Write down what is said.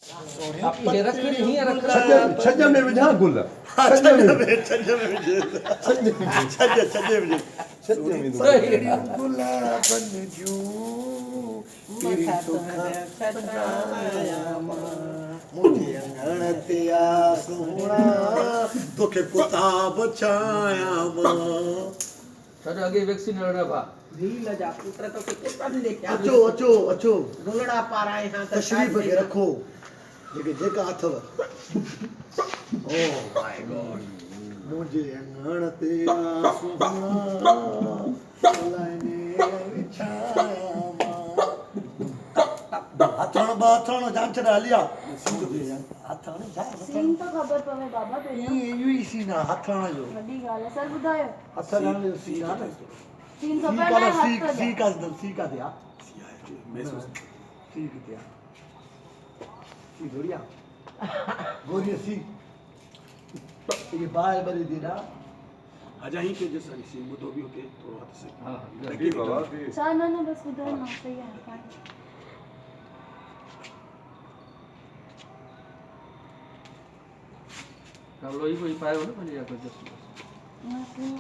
ये रखड़ी ही रख छज में विझां गुल छज में विझे छज में गुलाबन जूं तेरी मुझे अंगण ते आ सोहणा तोखे कुताब छाया सर आगे वैक्सीन लड़ा बा रील जा पुत्र तो किथे पढ़ लेके अचो अचो अचो गुलड़ा पाराए हां तशरीफ़ खे रखो जेका अथव ओ माय गॉड मुझे अंगण ते आ सोहणा लाइने विछाया हथण बाथण जान छड़ा हलिया हथण सीन तो खबर पवे बाबा पहिरियों इहो ई सीन आहे हथण जो वॾी ॻाल्हि आहे सर ॿुधायो हथण जो सीन आहे न सीन खबर न सी हथ सी जा सी का दिया सी किथे आहे सी थोड़ी आहे गोरी सी ये बाहर बड़ी देना अजा ही के जैसा सी मुदो भी होके थोड़ा हाथ से हां ठीक बाबा छा न न बस ॿुधायो न सही आहे कब लोई कोई पाए हो ना पंहिंजे या कुझु न